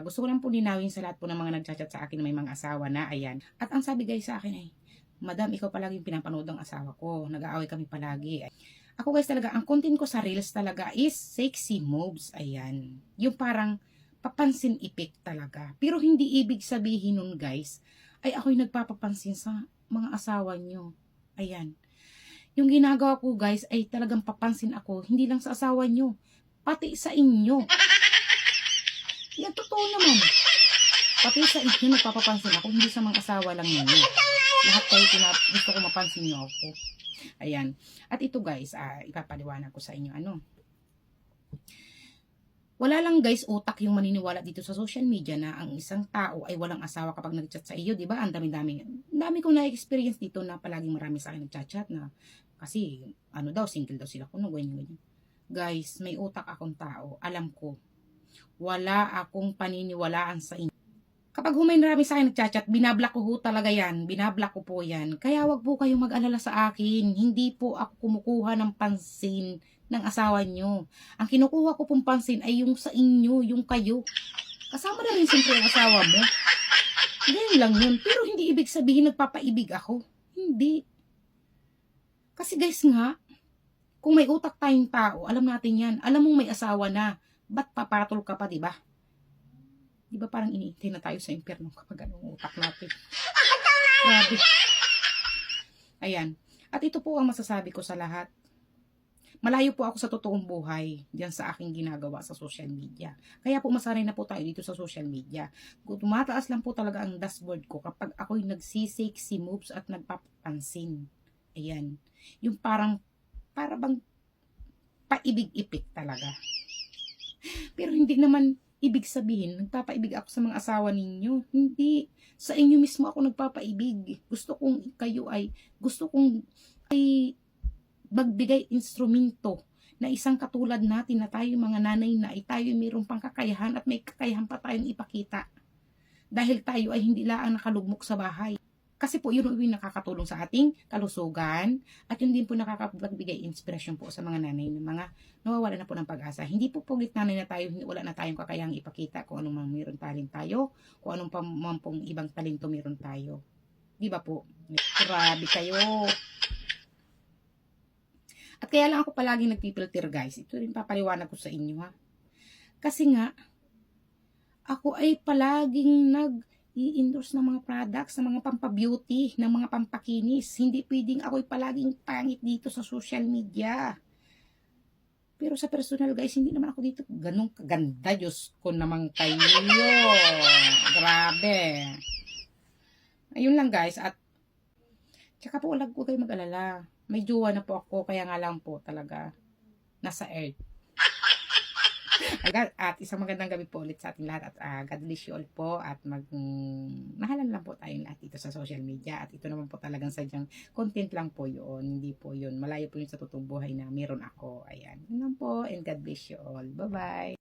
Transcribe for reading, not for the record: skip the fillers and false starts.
gusto ko lang po linawin sa lahat po ng mga nagchat-chat sa akin na may mga asawa na, ayan. At ang sabi guys sa akin ay, Madam, ikaw palagi yung pinapanood ng asawa ko. Nag-aaway kami palagi. Ako guys talaga, ang content ko sa Reels talaga is sexy moves. Ayan. Yung parang papansin ipik talaga. Pero hindi ibig sabihin nun guys, ay ako'y nagpapapansin sa mga asawa nyo. Ayan. Yung ginagawa ko guys ay talagang papansin ako, hindi lang sa asawa nyo, pati sa inyo. Yan, totoo naman. Pati sa inyo nagpapapansin ako, hindi sa mga asawa lang ninyo. Lahat kayo gusto ko mapansin nyo ako. Ayan. At ito guys, ipapaliwanag ko sa inyo wala lang guys utak yung maniniwala dito sa social media na ang isang tao ay walang asawa kapag nag-chat sa iyo, di ba? Ang dami kong na-experience dito na palaging marami sa akin nag-chat na kasi single daw sila kuno ganyan. Guys, may utak akong tao, alam ko. Wala akong paniniwalaan sa inyo. Kapag marami sa akin nag-chat, binablock ko talaga yan. Binablock ko po yan. Kaya wag po kayong mag-alala sa akin. Hindi po ako kumukuha ng pansin ng asawa nyo. Ang kinukuha ko pong pansin ay yung sa inyo, yung kayo. Kasama na rin siyempre ang asawa mo. Ganyan lang yun. Pero hindi ibig sabihin nagpapaibig ako. Hindi. Kasi guys nga, kung may utak tayong tao, alam natin yan. Alam mong may asawa na. Ba't papatol ka pa, diba? Diba parang iniintay na tayo sa impyerno kapag anong utak natin. Grabe. Ayan. At ito po ang masasabi ko sa lahat. Malayo po ako sa totoong buhay diyan sa aking ginagawa sa social media. Kaya po masanay na po tayo dito sa social media. Tumataas lang po talaga ang dashboard ko kapag ako'y nagsisexy moves at nagpapansin. Ayan. Yung parang, para bang paibig-ipik talaga. Pero hindi naman ibig sabihin, nagpapaibig ako sa mga asawa ninyo. Hindi. Sa inyo mismo ako nagpapaibig. Gusto kong magbigay instrumento na isang katulad natin na tayo mga nanay na ay tayo mayroong pang kakayahan at may kakayahan pa tayong ipakita. Dahil tayo ay hindi lang nakalugmok sa bahay. Kasi po yun yung nakakatulong sa ating kalusugan at yun din po nakakapagbigay inspirasyon po sa mga nanay na mga nawawala na po ng pag-asa. Hindi po pugit nanay na tayo, wala na tayong kakayahang ipakita kung anong mayroon talent tayo, kung anong pang ibang talento mayroon tayo. Di ba po? Grabe kayo. At kaya lang ako palaging nagpipilter guys. Ito rin papaliwanag ko sa inyo ha. Kasi nga, ako ay palaging i-endorse ng mga products, ng mga pampabeauty, ng mga pampakinis. Hindi pwedeng ako'y palaging pangit dito sa social media. Pero sa personal guys, hindi naman ako dito ganun kaganda. Diyos ko naman kayo. Grabe. Ayun lang guys. At tsaka po wag ko kayo mag-alala. May jowa na po ako, kaya nga lang po talaga nasa earth. At isang magandang gabi po ulit sa ating lahat at God bless you all po at mahalan lang po tayong lahat dito sa social media at ito naman po talagang sadyang content lang po yun, hindi po yun, malayo po yun sa totoong buhay na meron ako. Ayan, yun lang po and God bless you all. Bye bye.